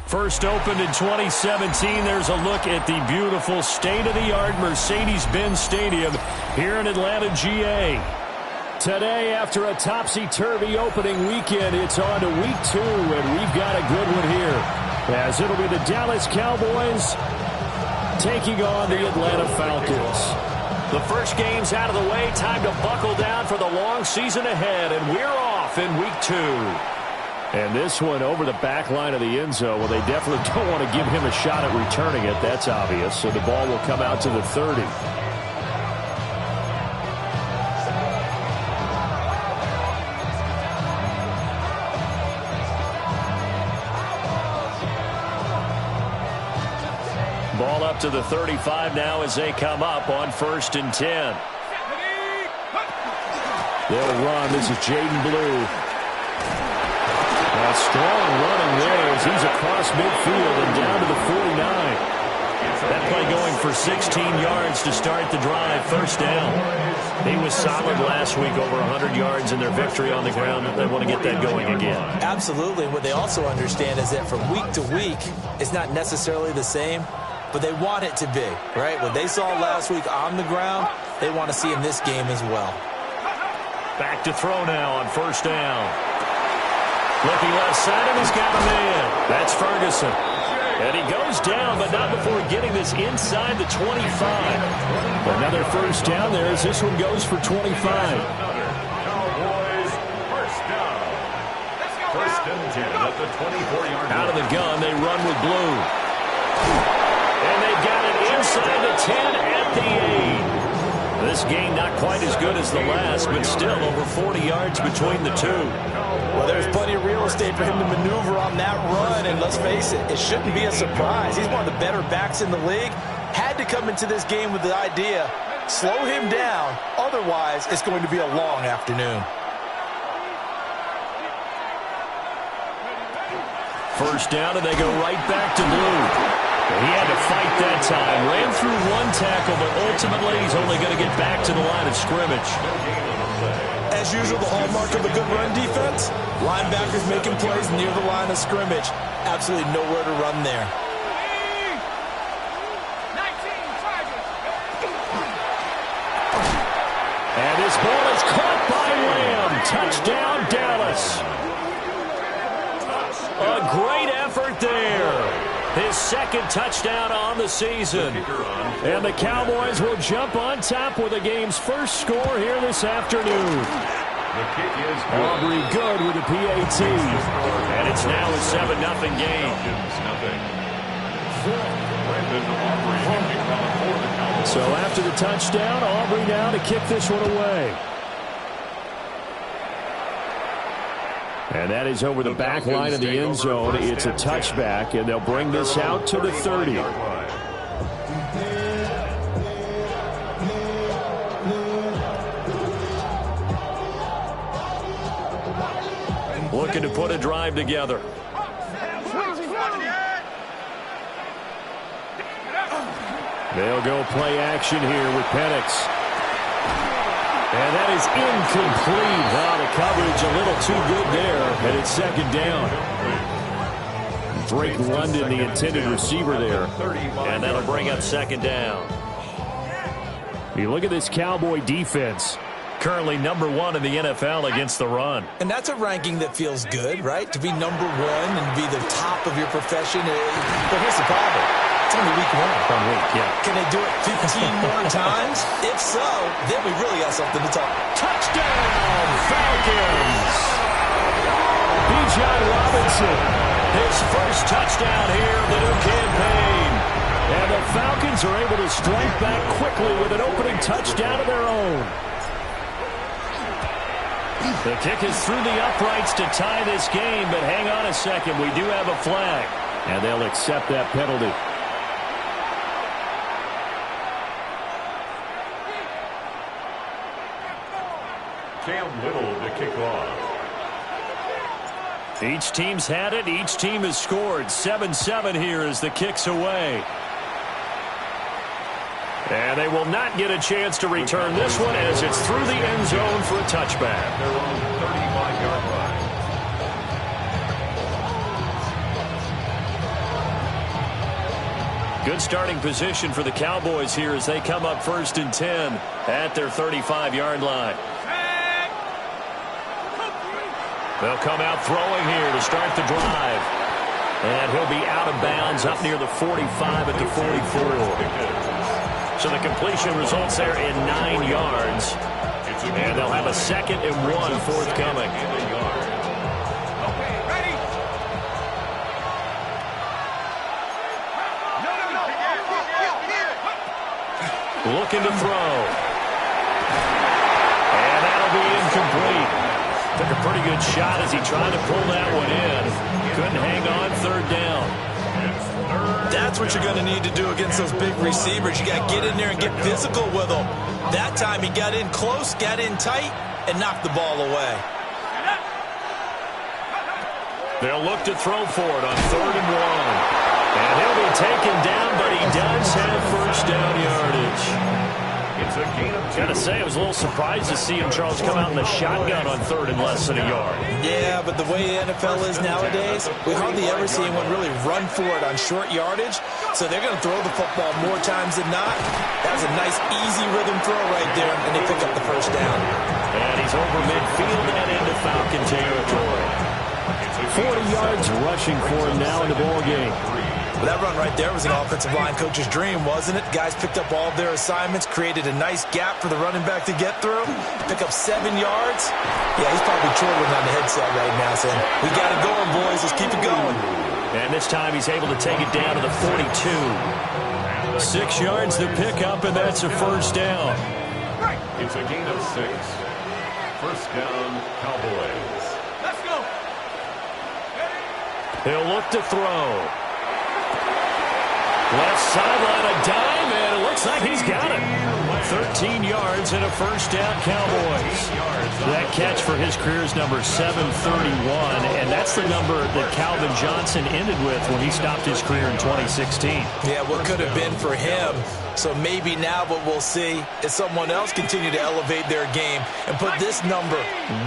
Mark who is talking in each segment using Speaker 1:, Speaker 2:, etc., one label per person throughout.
Speaker 1: First opened in 2017, there's a look at the beautiful state-of-the-art Mercedes-Benz Stadium here in Atlanta, GA. Today, after a topsy-turvy opening weekend, it's on to week 2, and we've got a good one here, as it'll be the Dallas Cowboys taking on the Atlanta Falcons. The first game's out of the way, time to buckle down for the long season ahead, and we're off in week 2. And this one over the back line of the end zone. Well, they definitely don't want to give him a shot at returning it. That's obvious. So the ball will come out to the 30. Ball up to the 35 now as they come up on 1st and 10. They'll run. This is Jaden Blue. Strong running there as he's across midfield and down to the 49. That play going for 16 yards to start the drive. First down. He was solid last week, over 100 yards in their victory on the ground. They want to get that going again.
Speaker 2: Absolutely. What they also understand is that from week to week, it's not necessarily the same, but they want it to be, right? What they saw last week on the ground, they want to see in this game as well.
Speaker 1: Back to throw now on 1st down. Looking left side, and he's got a man. That's Ferguson. And he goes down, but not before getting this inside the 25. Another 1st down there as this one goes for 25.
Speaker 3: Cowboys, 1st down. 1st and 10 at the 24-yard line.
Speaker 1: Out of the gun, they run with Blue. And they've got it inside the 10 at the 8. This game not quite as good as the last, but still over 40 yards between the two.
Speaker 2: Well, there's plenty of real estate for him to maneuver on that run, and let's face it, it shouldn't be a surprise. He's one of the better backs in the league. Had to come into this game with the idea, slow him down, otherwise it's going to be a long afternoon.
Speaker 1: 1st down, and they go right back to Blue. He had to fight that time. Ran through one tackle, but ultimately he's only going to get back to the line of scrimmage.
Speaker 2: As usual, the hallmark of a good run defense, linebackers making plays near the line of scrimmage. Absolutely nowhere to run there.
Speaker 1: And this ball is caught by Lamb. Touchdown, Dallas. A great effort there. His 2nd touchdown on the season. And the Cowboys will jump on top with the game's first score here this afternoon.
Speaker 3: The kick is good.
Speaker 1: Aubrey good with the PAT. And it's now a 7-0 game. So after the touchdown, Aubrey now to kick this one away. And that is over the back line of the end zone. It's a touchback, and they'll bring this out to the 30. Looking to put a drive together. They'll go play action here with Penix. And that is incomplete. Oh, the coverage a little too good there, and it's 2nd down. Drake London, the intended receiver there. And that'll bring up 2nd down. You look at this Cowboy defense. Currently number 1 in the NFL against the run.
Speaker 2: And that's a ranking that feels good, right? To be number 1 and be the top of your profession. But here's the problem. It's only week 1. Can they do it 15 more times? If so, then we really got something to talk.
Speaker 1: Touchdown, Falcons! Bijan Robinson, his first touchdown here of the new campaign. And the Falcons are able to strike back quickly with an opening touchdown of their own. The kick is through the uprights to tie this game, but hang on a second. We do have a flag, and they'll accept that penalty.
Speaker 3: Cam Little to kick off.
Speaker 1: Each team's had it. Each team has scored. 7-7 here as the kick's away. And they will not get a chance to return this one as it's through the end zone for a touchback.
Speaker 3: Their own 35-yard line.
Speaker 1: Good starting position for the Cowboys here as they come up 1st and 10 at their 35-yard line. They'll come out throwing here to start the drive. And he'll be out of bounds up near the 45 at the 44. So the completion results there in 9 yards. And they'll have a 2nd and 1 forthcoming. Looking to throw. And that'll be incomplete. Took a pretty good shot as he tried to pull that one in. Couldn't hang on 3rd down.
Speaker 2: That's what you're going to need to do against those big receivers. You got to get in there and get physical with them. That time he got in close, got in tight, and knocked the ball away.
Speaker 1: They'll look to throw for it on 3rd and 1. And he'll be taken down, but he does have 1st down yardage.
Speaker 3: It's a gain of 2.
Speaker 1: Gotta say, I was a little surprised to see him, Charles, come out in the shotgun on 3rd and less than a yard.
Speaker 2: Yeah, but the way the NFL is nowadays, we hardly ever see anyone really run for it on short yardage. So they're going to throw the football more times than not. That was a nice, easy rhythm throw right there, and they pick up the 1st down.
Speaker 1: And he's over midfield and into Falcon territory. 40 yards rushing for him now in the ball game.
Speaker 2: Well, that run right there was an offensive line coach's dream, wasn't it? Guys picked up all of their assignments, created a nice gap for the running back to get through, pick up 7 yards. Yeah, he's probably chortling on the headset right now saying, we got it going, boys. Let's keep it going.
Speaker 1: And this time he's able to take it down to the 42. 6 yards to pick up, and that's a 1st down.
Speaker 3: It's a gain of 6. 1st down, Cowboys.
Speaker 4: Let's go.
Speaker 1: He'll look to throw. Left sideline, a dime, and it looks like he's got it. 13 yards and a 1st down, Cowboys. That catch for his career is number 731, and that's the number that Calvin Johnson ended with when he stopped his career in 2016.
Speaker 2: Yeah, what could have been for him. So maybe now what we'll see is someone else continue to elevate their game and put this number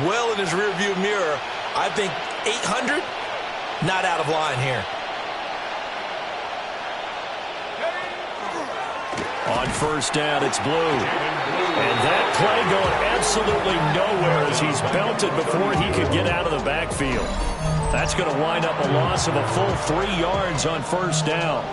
Speaker 2: well in his rearview mirror. I think 800, not out of line here.
Speaker 1: On 1st down, it's Blue. And that play going absolutely nowhere as he's belted before he could get out of the backfield. That's going to wind up a loss of a full 3 yards on 1st down.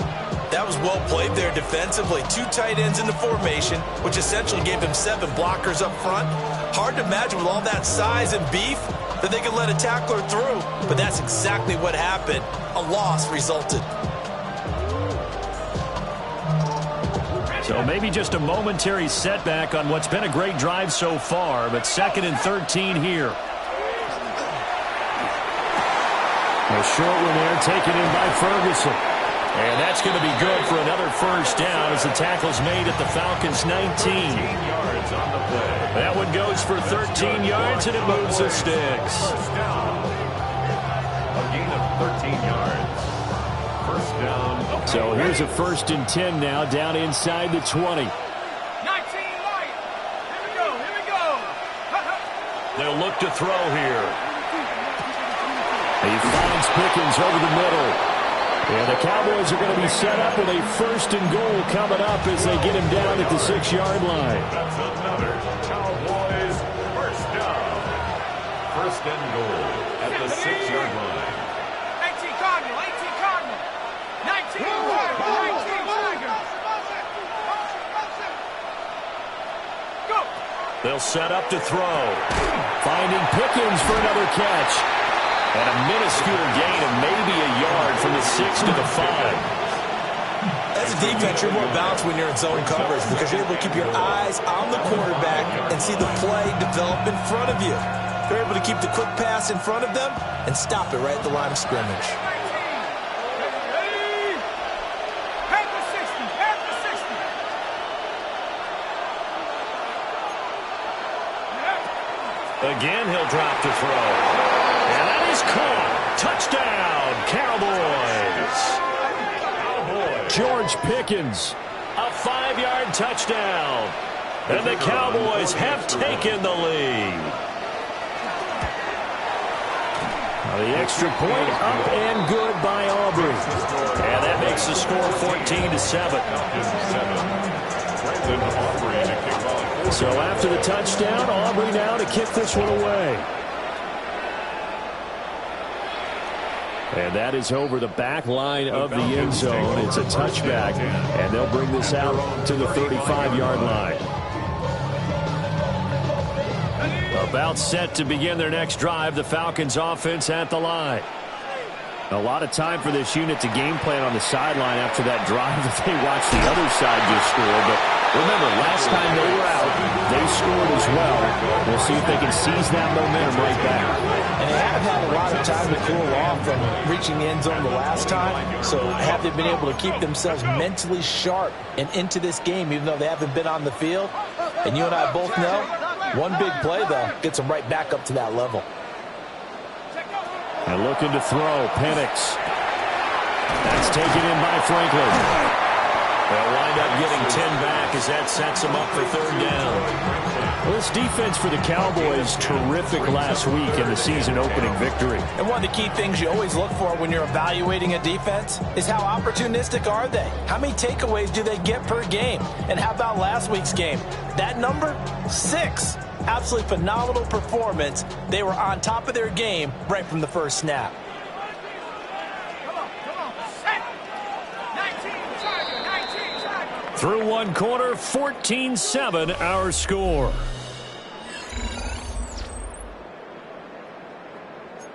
Speaker 2: That was well played there defensively. 2 tight ends in the formation, which essentially gave them 7 blockers up front. Hard to imagine with all that size and beef that they could let a tackler through. But that's exactly what happened. A loss resulted.
Speaker 1: So maybe just a momentary setback on what's been a great drive so far, but 2nd and 13 here. A short one there taken in by Ferguson. And that's going to be good for another 1st down as the tackle's made at the Falcons' 19.
Speaker 3: Yards on the play.
Speaker 1: That one goes for 13 yards, and it moves the sticks.
Speaker 3: A gain of 13 yards. 1st down.
Speaker 1: So here's a 1st and 10 now, down inside the 20.
Speaker 4: 19 light. Here we go. Here we go.
Speaker 1: They'll look to throw here. He finds Pickens over the middle. And the Cowboys are going to be set up with a 1st and goal coming up as they get him down at the 6-yard line.
Speaker 3: That's another Cowboys 1st down. 1st and goal at the 6-yard line.
Speaker 4: 18 Cardinal. 18 Cardinal. 19 Tiger. 19 Tiger. Go.
Speaker 1: They'll set up to throw. Finding Pickens for another catch. And a minuscule gain of maybe a yard from the 6 to the 5.
Speaker 2: As a defense, you're more balanced when you're in zone coverage because you're able to keep your eyes on the quarterback and see the play develop in front of you. You're able to keep the quick pass in front of them and stop it right at the line of scrimmage.
Speaker 4: Ready. Half the 60. Half the 60.
Speaker 1: Again, he'll drop to throw. And that is caught. Touchdown, Cowboys. George Pickens A 5-yard touchdown. And the Cowboys have taken the lead. The extra point up and good by Aubrey. And that makes the score 14-7. So after the touchdown, Aubrey now to kick this one away. And that is over the back line of the end zone. It's a touchback, and they'll bring this out to the 35-yard line. About set to begin their next drive, the Falcons offense at the line. A lot of time for this unit to game plan on the sideline after that drive that they watched the other side just score. But remember, last time they were out, they scored as well. We'll see if they can seize that momentum right back.
Speaker 2: And they have had a lot of time to cool off from reaching the end zone the last time. So have they been able to keep themselves mentally sharp and into this game, even though they haven't been on the field? And you and I both know, one big play, though, gets them right back up to that level.
Speaker 1: And looking to throw, Penix. That's taken in by Franklin. They'll wind up getting 10 back as that sets them up for third down. Well, this defense for the Cowboys, terrific last week in the season-opening victory.
Speaker 2: And one of the key things you always look for when you're evaluating a defense is how opportunistic are they? How many takeaways do they get per game? And how about last week's game? That number, 6. Absolutely phenomenal performance. They were on top of their game right from the first snap.
Speaker 1: Through one quarter, 14-7 our score.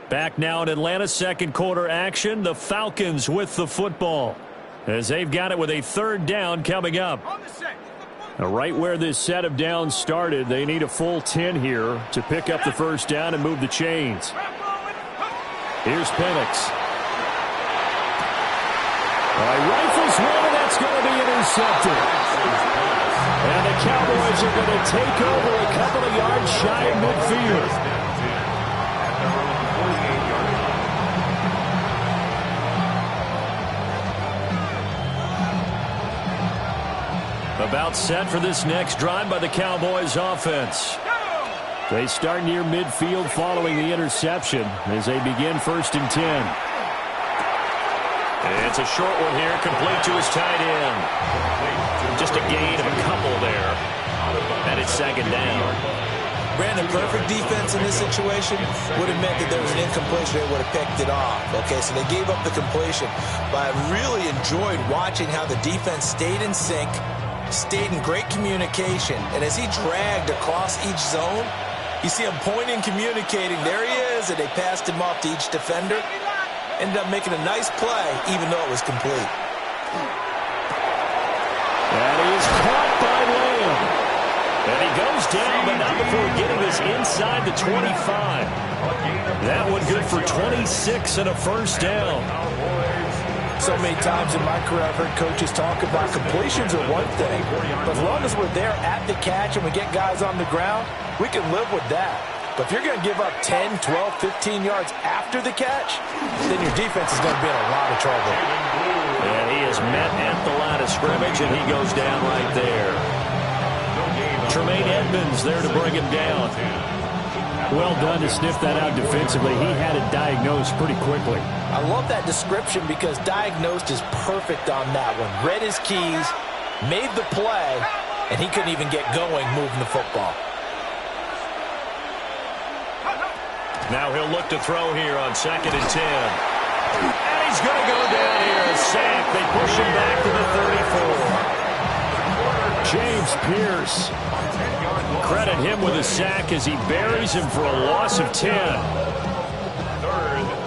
Speaker 1: Back now in Atlanta, second quarter action. The Falcons with the football as they've got it with a third down coming up. Now, right where this set of downs started, they need a full 10 here to pick up the first down and move the chains. Here's Penix. Rifles one, and that's going to be intercepted. And the Cowboys are going to take over a couple of yards shy of midfield. About set for this next drive by the Cowboys offense. They start near midfield following the interception as they begin 1st and 10. And it's a short one here, complete to his tight end. Just a gain of a couple there. And it's second down.
Speaker 2: Brandon, perfect defense in this situation would have meant that there was an incompletion. They would have picked it off. Okay, so they gave up the completion. But I really enjoyed watching how the defense stayed in sync, stayed in great communication. And as he dragged across each zone, you see him pointing, communicating. There he is, and they passed him off to each defender. Ended up making a nice play, even though it was complete.
Speaker 1: That is caught by Lamb. And he goes down, but not before getting this inside the 25. That one good for 26 and a first down.
Speaker 2: So many times in my career, I've heard coaches talk about completions are one thing, but as long as we're there at the catch and we get guys on the ground, we can live with that. But if you're going to give up 10, 12, 15 yards after the catch, then your defense is going to be in a lot of trouble.
Speaker 1: And he is met at the line of scrimmage, and he goes down right there. Tremaine Edmonds there to bring him down. Well done to sniff that out defensively. He had it diagnosed pretty quickly.
Speaker 2: I love that description because diagnosed is perfect on that one. Read his keys, made the play, and he couldn't even get going moving the football.
Speaker 1: Now he'll look to throw here on 2nd and 10. And he's going to go down here. A sack. They push him back to the 34. James Pierce. Credit him with a sack as he buries him for a loss of 10.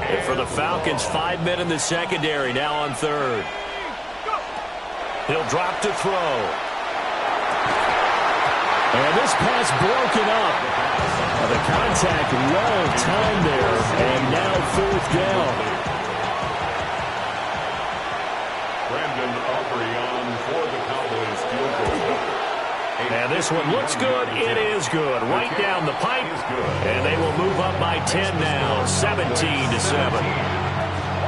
Speaker 1: And for the Falcons, 5 men in the secondary now on 3rd. He'll drop to throw. And this pass broken up. The contact well timed there, and now 4th down.
Speaker 3: Brandon Aubrey on for the Cowboys field goal.
Speaker 1: And this one looks good. It is good. Right down the pipe. And they will move up by 10 now, 17-7.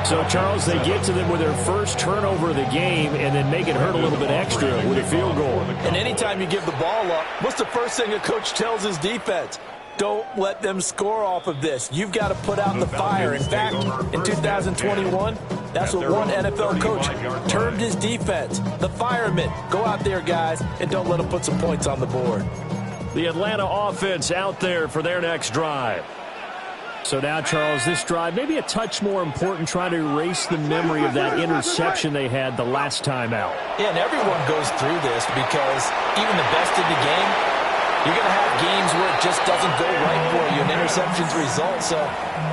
Speaker 1: So, Charles, they get to them with their first turnover of the game and then make it hurt a little bit extra with a field goal.
Speaker 2: And anytime you give the ball up, what's the first thing a coach tells his defense? Don't let them score off of this. You've got to put out the fire. In fact, in 2021, that's what one NFL coach termed his defense. The firemen. Go out there, guys, and don't let them put some points on the board.
Speaker 1: The Atlanta offense out there for their next drive. So now, Charles, this drive maybe a touch more important, trying to erase the memory of that interception they had the last time out.
Speaker 2: Yeah, and everyone goes through this because even the best in the game, you're going to have games where it just doesn't go right for you and interceptions result. So,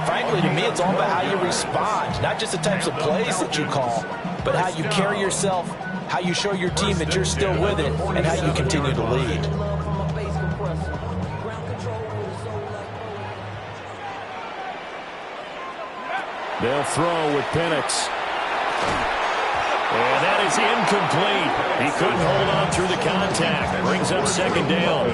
Speaker 2: frankly, to me, it's all about how you respond, not just the types of plays that you call, but how you carry yourself, how you show your team that you're still with it, and how you continue to lead.
Speaker 1: They'll throw with Penix. And that is incomplete. He couldn't hold on through the contact. Brings up second down.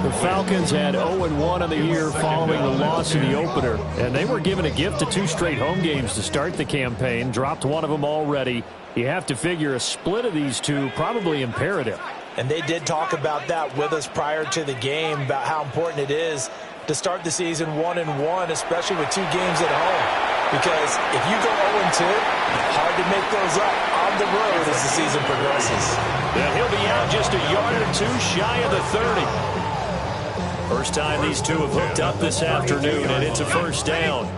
Speaker 1: The Falcons had 0-1 on the year following the loss in the opener. And they were given a gift of 2 straight home games to start the campaign. Dropped one of them already. You have to figure a split of these two probably imperative.
Speaker 2: And they did talk about that with us prior to the game, about how important it is to start the season 1-1, especially with 2 games at home. Because if you go 0-2, hard to make those up on the road as the season progresses.
Speaker 1: And he'll be out just a yard or 2 shy of the 30. First time these two have hooked up this afternoon, and it's a first down.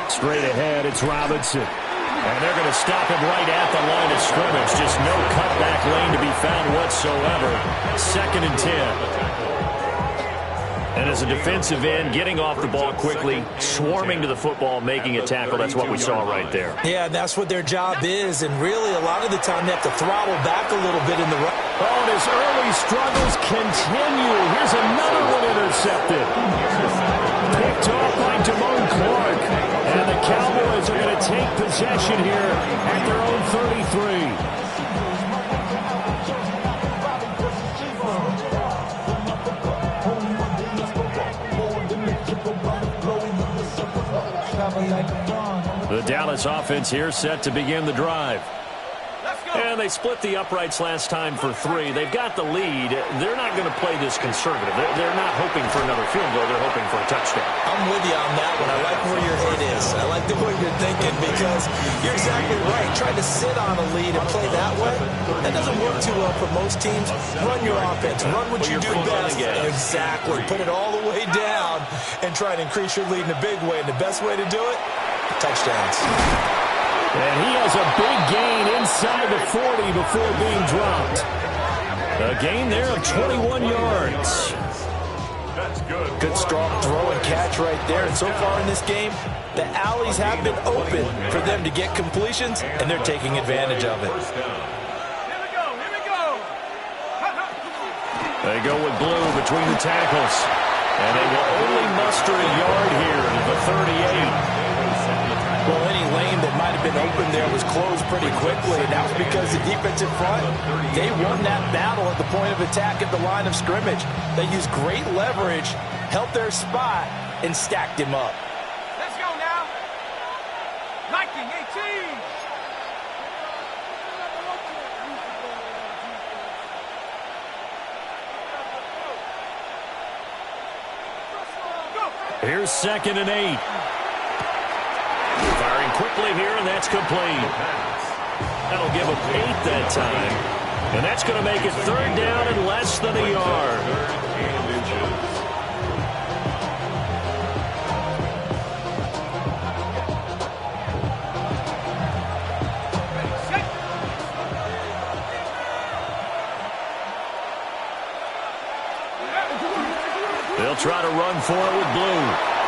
Speaker 1: Straight ahead, it's Robinson. And they're going to stop him right at the line of scrimmage. Just no cutback lane to be found whatsoever. 2nd and 10. And as a defensive end, getting off the ball quickly, swarming to the football, making a tackle, that's what we saw right there.
Speaker 2: Yeah, and that's what their job is. And really, a lot of the time, they have to throttle back a little bit in the run.
Speaker 1: Oh, and his early struggles continue. Here's another one intercepted. Picked off by Damone Clark. And the Cowboys are going to take possession here at their own 33. The Dallas offense here set to begin the drive. And they split the uprights last time for 3. They've got the lead. They're not going to play this conservative. They're not hoping for another field goal. They're hoping for a touchdown.
Speaker 2: I'm with you on that one. I like where your head is. I like the way you're thinking because you're exactly right. Trying to sit on a lead and play that way, that doesn't work too well for most teams. Run your offense. Run what you do best. Exactly. Put it all the way down and try and increase your lead in a big way. And the best way to do it, touchdowns.
Speaker 1: And he has a big gain inside the 40 before being dropped. A gain there of 21 yards.
Speaker 3: That's good.
Speaker 2: Good strong throw and catch right there. And so far in this game, the alleys have been open for them to get completions, and they're taking advantage of it.
Speaker 1: They go with Blue between the tackles. And they will only muster a yard here to the 38.
Speaker 2: Well, any lane that might have been open there was closed pretty quickly, and that was because the defensive front, they won that battle at the point of attack at the line of scrimmage. They used great leverage, held their spot, and stacked him up.
Speaker 4: Let's go now. Liking 18.
Speaker 1: Here's 2nd and 8. Firing quickly here, and that's complete. That'll give him 8 that time. And that's going to make it 3rd down and less than a yard. They'll try to run for it with Blue.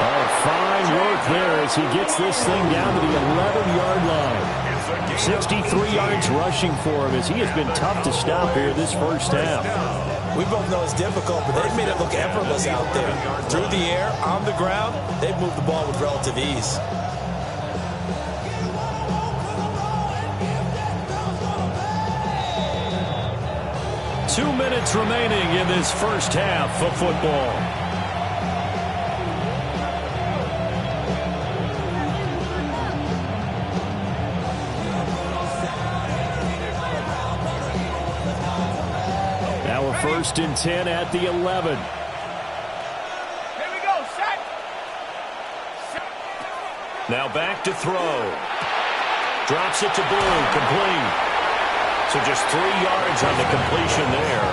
Speaker 1: Oh, fine work there as he gets this thing down to the 11-yard line. 63 yards rushing for him as he has been tough to stop here this first half.
Speaker 2: We both know it's difficult, but they've made it look effortless out there. Through the air, on the ground, they've moved the ball with relative ease.
Speaker 1: 2 minutes remaining in this first half of football. Now a 1st and 10 at the 11.
Speaker 4: Here we go, set.
Speaker 1: Now back to throw. Drops it to Blue, complete. So just 3 yards on the completion there.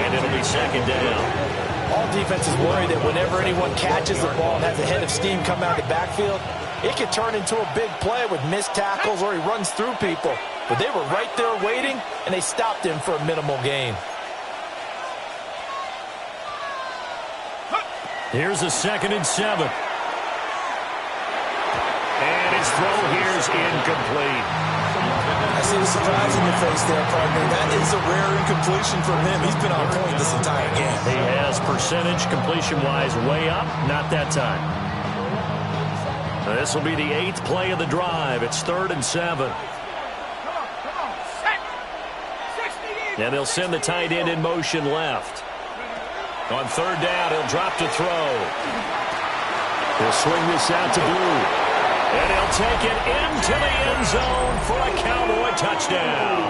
Speaker 1: And it'll be 2nd down.
Speaker 2: All defenses worry that whenever anyone catches the ball and has a head of steam come out of the backfield, it could turn into a big play with missed tackles or he runs through people. But they were right there waiting, and they stopped him for a minimal gain.
Speaker 1: Here's a 2nd and 7. And his throw here's incomplete.
Speaker 2: I see the surprise in your face there, partner. That is a rare incompletion from him. He's been on point this entire game.
Speaker 1: He has percentage completion-wise way up. Not that time. This will be the 8th play of the drive. It's 3rd and 7.
Speaker 4: Come on, set. 60.
Speaker 1: And they'll send the tight end in motion left. On 3rd down, he'll drop to throw. He'll swing this out to Blue. And he'll take it into the end zone for a Cowboy touchdown.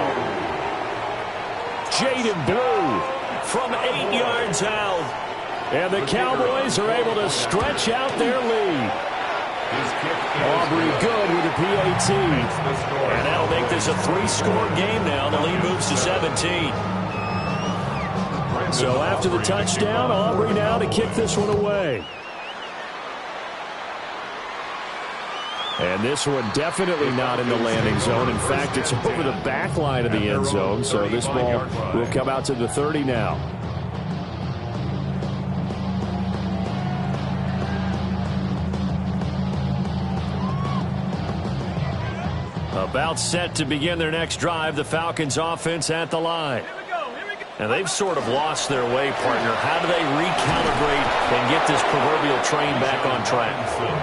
Speaker 1: Jaden Blue from 8 yards out. And the Cowboys are able to stretch out their lead. Aubrey good with a PAT. And that'll make this a 3-score game now. The lead moves to 17. So after the touchdown, Aubrey now to kick this one away. And this one definitely not in the landing zone. In fact, it's over the back line of the end zone. So this ball will come out to the 30 now. About set to begin their next drive, the Falcons offense at the line. And they've sort of lost their way, partner. How do they recalibrate and get this proverbial train back on track?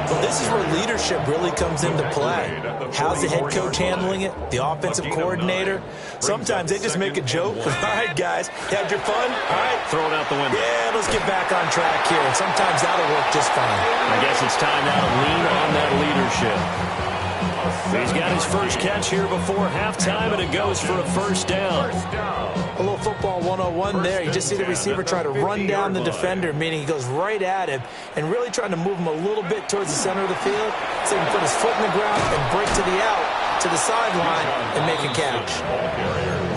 Speaker 2: Well, this is where leadership really comes into play. How's the head coach handling it? The offensive coordinator? Sometimes they just make a joke. All right, guys, you had your fun? All right.
Speaker 1: Throw it out the window.
Speaker 2: Yeah, let's get back on track here. And sometimes that'll work just fine.
Speaker 1: I guess it's time now to lean on that leadership. He's got his first catch here before halftime, and it goes for a 1st down.
Speaker 2: A little football 101 there. You just see the receiver try to run down the defender, meaning he goes right at him and really trying to move him a little bit towards the center of the field so he can put his foot in the ground and break to the out, to the sideline, and make a catch.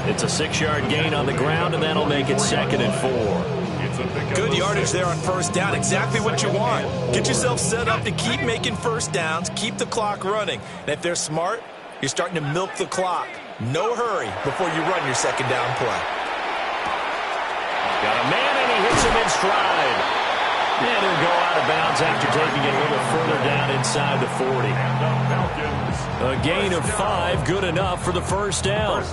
Speaker 1: It's a 6-yard gain on the ground, and that'll make it 2nd and 4.
Speaker 2: Good yardage there on 1st down. Exactly what you want. Get yourself set up to keep making 1st downs, keep the clock running. And if they're smart, you're starting to milk the clock. No hurry before you run your 2nd down play.
Speaker 1: Got a man, and he hits him in stride. And he'll go out of bounds after taking it a little further down inside the 40. A gain of 5, good enough for the 1st down.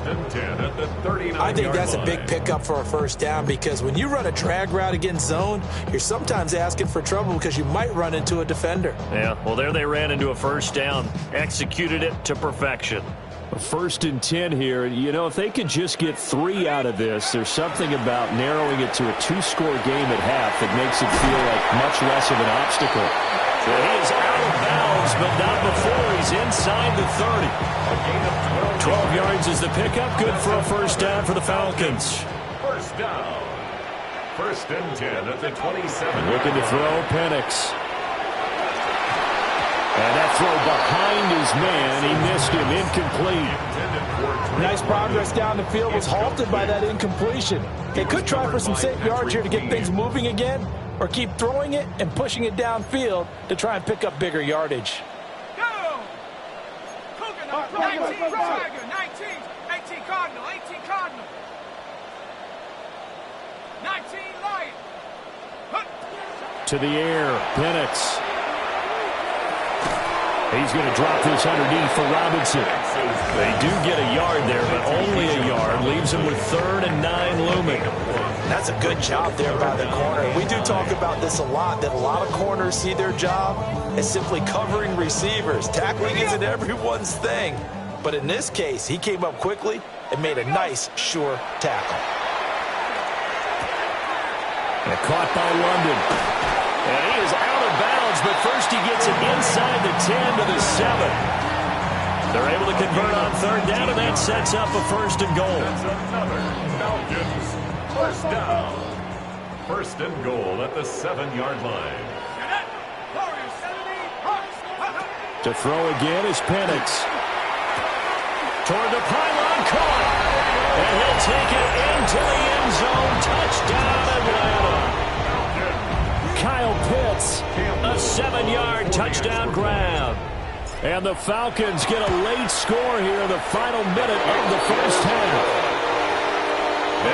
Speaker 2: I think that's a big pickup for a 1st down because when you run a drag route against zone, you're sometimes asking for trouble because you might run into a defender.
Speaker 1: Yeah, well, there they ran into a 1st down, executed it to perfection. A 1st and 10 here. You know, if they could just get 3 out of this, there's something about narrowing it to a 2-score game at half that makes it feel like much less of an obstacle. So he is out of bounds, but not before he's inside the 30. 12 yards is the pickup. Good for a 1st down for the Falcons.
Speaker 3: 1st down. 1st and 10 at the 27.
Speaker 1: Looking to throw, Penix. And that throw behind his man. He missed him, incomplete.
Speaker 2: Nice progress down the field was halted by that incompletion. They could try for some safe yards here to get things moving again, or keep throwing it and pushing it downfield to try and pick up bigger yardage.
Speaker 4: Go! 19 Tiger, 19, 18 Cardinal, 18 Cardinal. 19 Lion.
Speaker 1: To the air, Penix. He's going to drop this underneath for Robinson. They do get a yard there, but only a yard. Leaves him with 3rd and 9 looming.
Speaker 2: That's a good job there by the corner. We do talk about this a lot, that a lot of corners see their job as simply covering receivers. Tackling isn't everyone's thing. But in this case, he came up quickly and made a nice, sure tackle.
Speaker 1: And caught by London. And he is out of bounds, but first he gets it inside the 10 to the 7. They're able to convert on third down, and that sets up a first and goal.
Speaker 3: That's another Falcons first down. First and goal at the 7-yard line.
Speaker 1: To throw again is Penix. Toward the pylon, caught. And he'll take it into the end zone. Touchdown, Atlanta. Kyle Pitts, a 7-yard touchdown grab. And the Falcons get a late score here in the final minute of the first half.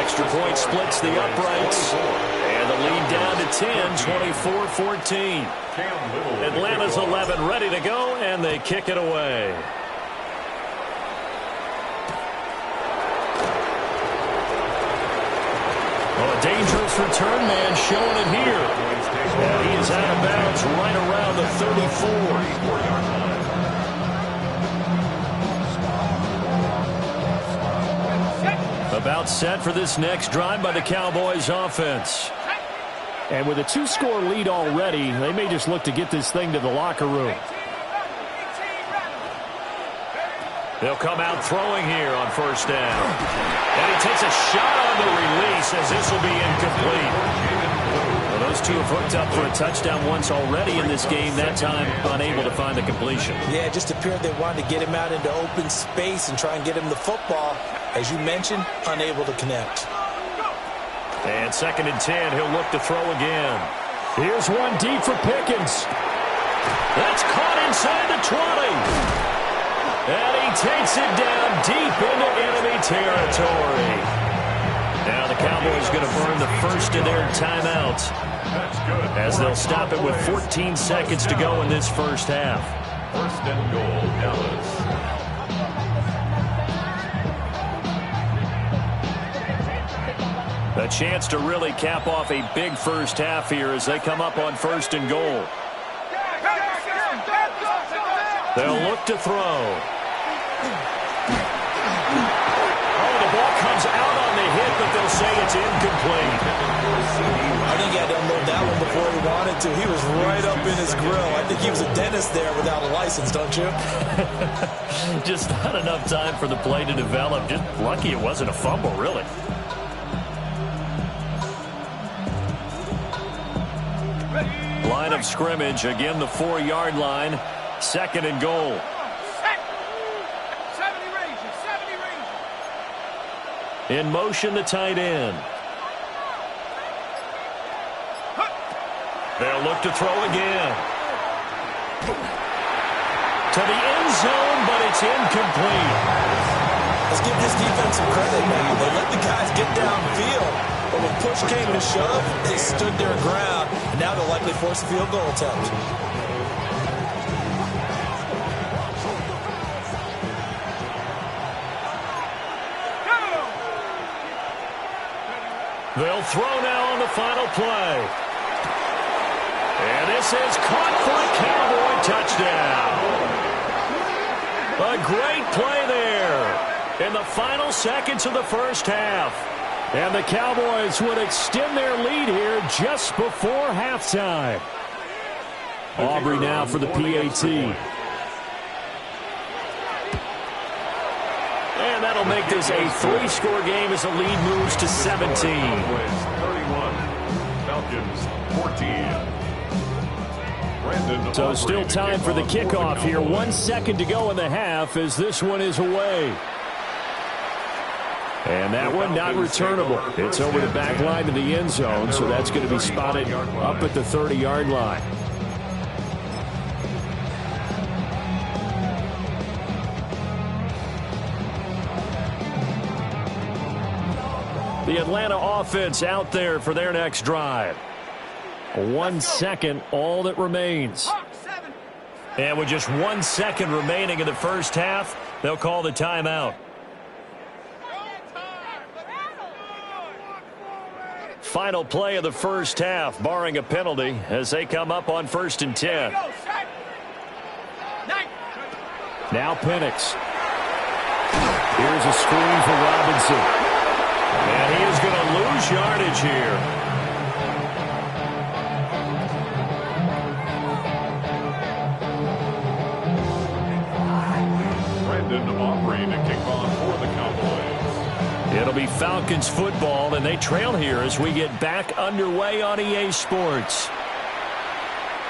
Speaker 1: Extra point splits the uprights. And the lead down to 10, 24-14. Atlanta's 11 ready to go, and they kick it away. Oh, a dangerous return man showing it here. And he is out of bounds right around the 34. About set for this next drive by the Cowboys offense. And with a 2-score lead already, they may just look to get this thing to the locker room. They'll come out throwing here on first down. And he takes a shot on the release as this will be incomplete. Well, those two have hooked up for a touchdown once already in this game, that time unable to find the completion.
Speaker 2: Yeah, it just appeared they wanted to get him out into open space and try and get him the football. As you mentioned, unable to connect.
Speaker 1: And second and 10, he'll look to throw again. Here's one deep for Pickens. That's caught inside the 20. And he takes it down deep into enemy territory. Now the Cowboys going to burn the first of their timeouts as they'll stop it with 14 seconds to go in this first half.
Speaker 3: First and goal, Dallas.
Speaker 1: A chance to really cap off a big first half here as they come up on first and goal. They'll look to throw. Oh, the ball comes out on the hit, but they'll say it's incomplete.
Speaker 2: I think he had to unload that one before he wanted to. He was right up in his grill. I think he was a dentist there without a license, don't you?
Speaker 1: Just not enough time for the play to develop. Just lucky it wasn't a fumble, really. Line of scrimmage, again the 4-yard line. Second and goal.
Speaker 4: 70 ranges, 70 ranges.
Speaker 1: In motion, the tight end. They'll look to throw again. To the end zone, but it's incomplete.
Speaker 2: Let's give this defense some credit now. They let the guys get downfield. But when push came to shove, they stood their ground. And now they'll likely force a field goal attempt.
Speaker 1: They'll throw now on the final play. And this is caught for a Cowboy touchdown. A great play there in the final seconds of the first half. And the Cowboys would extend their lead here just before halftime. Aubrey now for the PAT. And that'll make this a 3-score game as the lead moves to 17.
Speaker 3: 31, Falcons 14.
Speaker 1: So still time for the kickoff here. 1 second to go in the half as this one is away. And that one not returnable. It's over the back line of the end zone, so that's going to be spotted up at the 30-yard line. The Atlanta offense out there for their next drive. 1 second, all that remains. And with just 1 second remaining in the first half, they'll call the timeout. Final play of the first half, barring a penalty, as they come up on first and 10. Now Penix. Here's a screen for Robinson. And he is going to lose yardage here.
Speaker 3: ready to kick off for the Cowboys.
Speaker 1: It'll be Falcons football, and they trail here as we get back underway on EA Sports.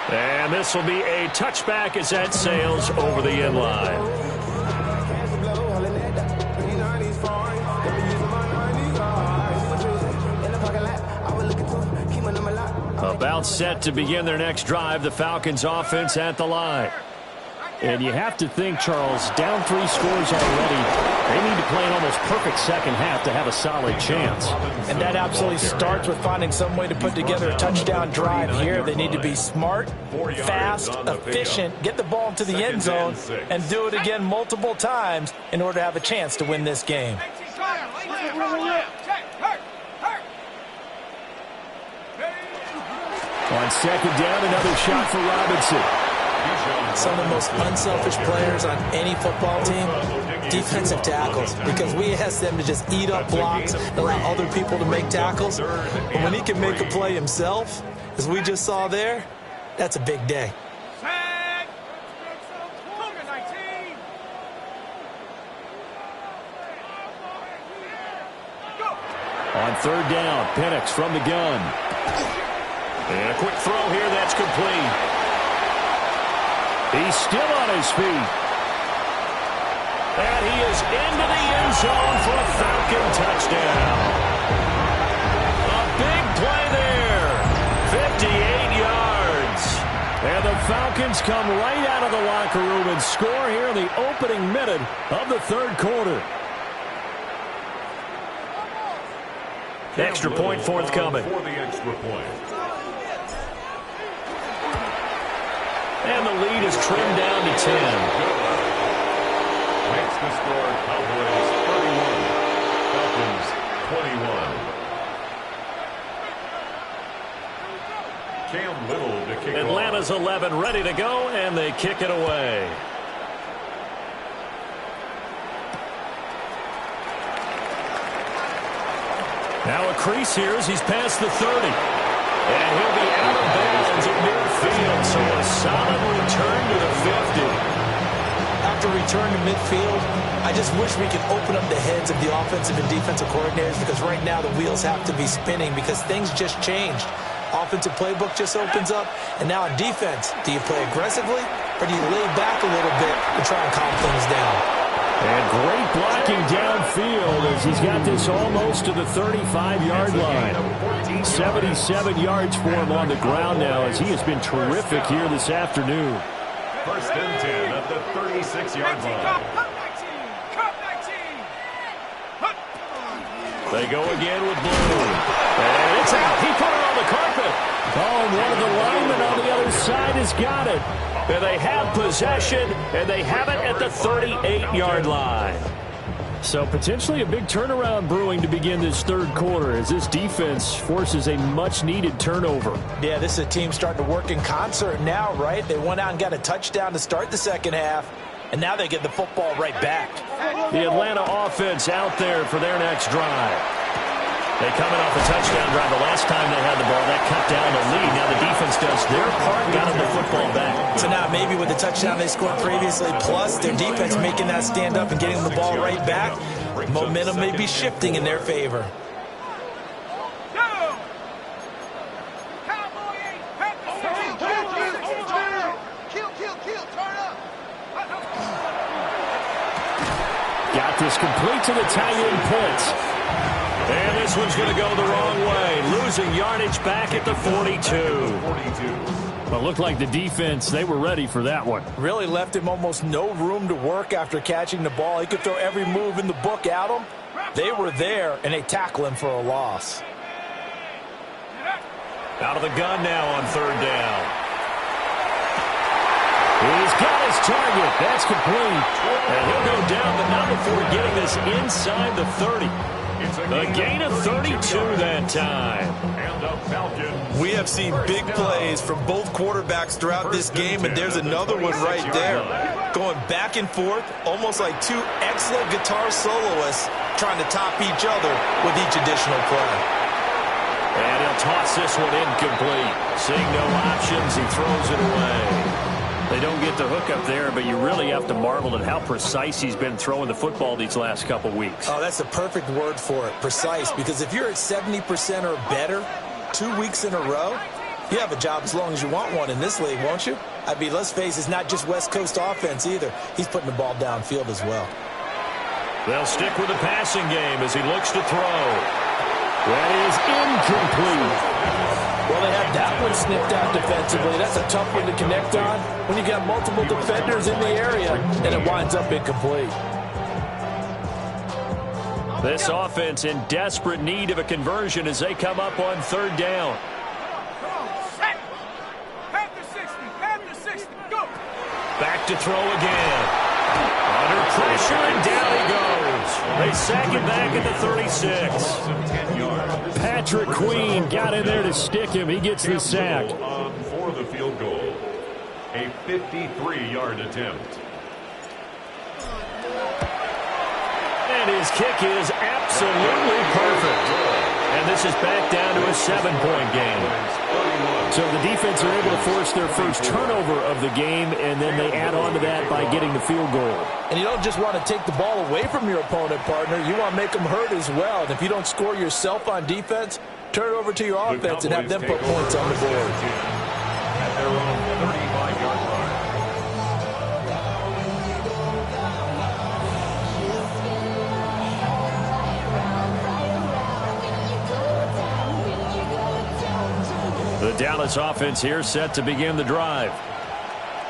Speaker 1: And this will be a touchback as that sails over the end line. About set to begin their next drive, the Falcons offense at the line. And you have to think, Charles, down 3 scores already. They need to play an almost perfect second half to have a solid chance.
Speaker 2: And that absolutely starts with finding some way to put together a touchdown drive here. They need to be smart, fast, efficient, get the ball into the end zone, and do it again multiple times in order to have a chance to win this game.
Speaker 1: On second down, another shot for Robinson.
Speaker 2: Some of the most unselfish players on any football team, defensive tackles, because we ask them to just eat up blocks and allow other people to make tackles. But when he can make a play himself, as we just saw there, that's a big day.
Speaker 1: On third down, Penix from the gun. And a quick throw here, that's complete. He's still on his feet. And he is into the end zone for a Falcon touchdown. A big play there. 58 yards. And the Falcons come right out of the locker room and score here in the opening minute of the third quarter. Extra point forthcoming.
Speaker 3: For the extra point.
Speaker 1: And the lead is trimmed down to 10.
Speaker 3: Makes the score Cowboys 31, Falcons 21. Cam Little to kick
Speaker 1: Atlanta's
Speaker 3: off.
Speaker 1: 11 ready to go, and they kick it away. Now a crease here as he's past the 30. And he'll be out of bounds at midfield, so a solid return to the 50.
Speaker 2: After return to midfield, I just wish we could open up the heads of the offensive and defensive coordinators, because right now the wheels have to be spinning because things just changed. Offensive playbook just opens up, and now on defense, do you play aggressively or do you lay back a little bit to try and calm things down?
Speaker 1: And great blocking downfield as he's got this almost to the 35-yard line. 77 yards for him on the ground now as he has been terrific here this afternoon.
Speaker 3: First and 10 at the 36-yard line.
Speaker 1: They go again with Blue. And it's out. He put it on the carpet. Oh, and one of the linemen on the other side has got it. And they have possession, and they have it at the 38-yard line. So potentially a big turnaround brewing to begin this third quarter as this defense forces a much-needed turnover.
Speaker 2: Yeah, this is a team starting to work in concert now, right? They went out and got a touchdown to start the second half, and now they get the football right back.
Speaker 1: The Atlanta offense out there for their next drive. They coming off a touchdown drive. The last time they had the ball, that cut down the lead. Now the defense does their part, got them the football back.
Speaker 2: So now maybe with the touchdown they scored previously, plus their defense making that stand up and getting the ball right back, momentum may be shifting in their favor.
Speaker 1: Got this complete to the tight end Pitts. And this one's going to go the wrong way. Losing yardage back at the 42. Well, it looked like the defense, they were ready for that one.
Speaker 2: Really left him almost no room to work after catching the ball. He could throw every move in the book at him. They were there, and they tackle him for a loss.
Speaker 1: Out of the gun now on third down. He's got his target. That's complete. And he'll go down, but not before getting this inside the 30. A gain of 32 that time.
Speaker 2: We have seen big plays from both quarterbacks throughout this game, and there's another one right there. Going back and forth, almost like two excellent guitar soloists trying to top each other with each additional play.
Speaker 1: And he'll toss this one incomplete. Seeing no options, he throws it away. They don't get the hook up there, but you really have to marvel at how precise he's been throwing the football these last couple weeks.
Speaker 2: Oh, that's the perfect word for it, precise, because if you're at 70% or better 2 weeks in a row, you have a job as long as you want one in this league, won't you? I mean, let's face it, it's not just West Coast offense either. He's putting the ball downfield as well.
Speaker 1: They'll stick with the passing game as he looks to throw. That is incomplete.
Speaker 2: Well, they had that one snipped out defensively. That's a tough one to connect on when you got multiple defenders in the area, and it winds up incomplete.
Speaker 1: This offense in desperate need of a conversion as they come up on third down. Back to throw again. Under pressure, and down he goes. They sack it back at the 36. Patrick Queen got in there to stick him. He gets the sack.
Speaker 3: For the field goal, a 53-yard attempt.
Speaker 1: And his kick is absolutely perfect. And this is back down to a 7-point game. So the defense are able to force their first turnover of the game, and then they add on to that by getting the field goal.
Speaker 2: And you don't just want to take the ball away from your opponent, partner. You want to make them hurt as well. And if you don't score yourself on defense, turn it over to your offense and have them put points on the board.
Speaker 3: At their own 35-yard line.
Speaker 1: The Dallas offense here set to begin the drive.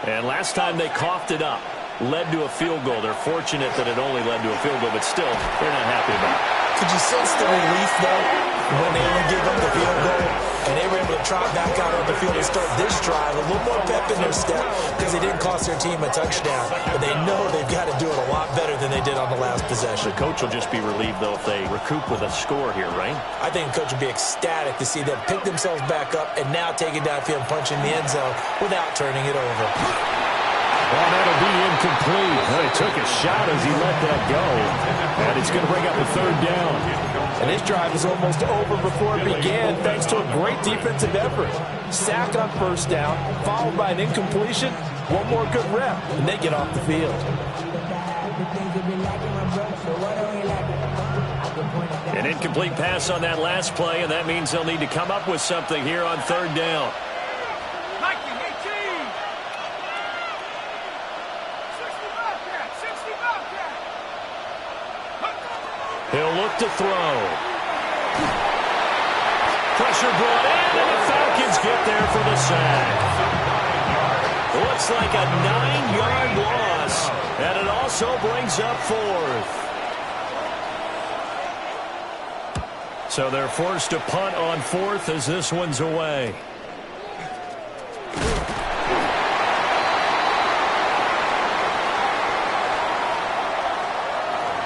Speaker 1: And last time they coughed it up, led to a field goal. They're fortunate that it only led to a field goal, but still, they're not happy about it.
Speaker 2: Could you sense the relief, though, when they only gave up the field goal and they were able to trot back out on the field and start this drive? A little more pep in their step because they didn't cost their team a touchdown. But they know they've got to do it a lot better than they did on the last possession.
Speaker 1: The coach will just be relieved, though, if they recoup with a score here, right?
Speaker 2: I think the coach will be ecstatic to see them pick themselves back up and now take it downfield and punch in the end zone without turning it over.
Speaker 1: Well, that'll be incomplete. Well, he took a shot as he let that go. And it's going to bring up a third down.
Speaker 2: And this drive is almost over before it began thanks to a great defensive effort. Sack on first down, followed by an incompletion. One more good rep, and they get off the field.
Speaker 1: An incomplete pass on that last play, and that means they'll need to come up with something here on third down. He'll look to throw. Pressure brought in, and the Falcons get there for the sack. Looks like a 9-yard loss, and it also brings up fourth. So they're forced to punt on fourth as this one's away.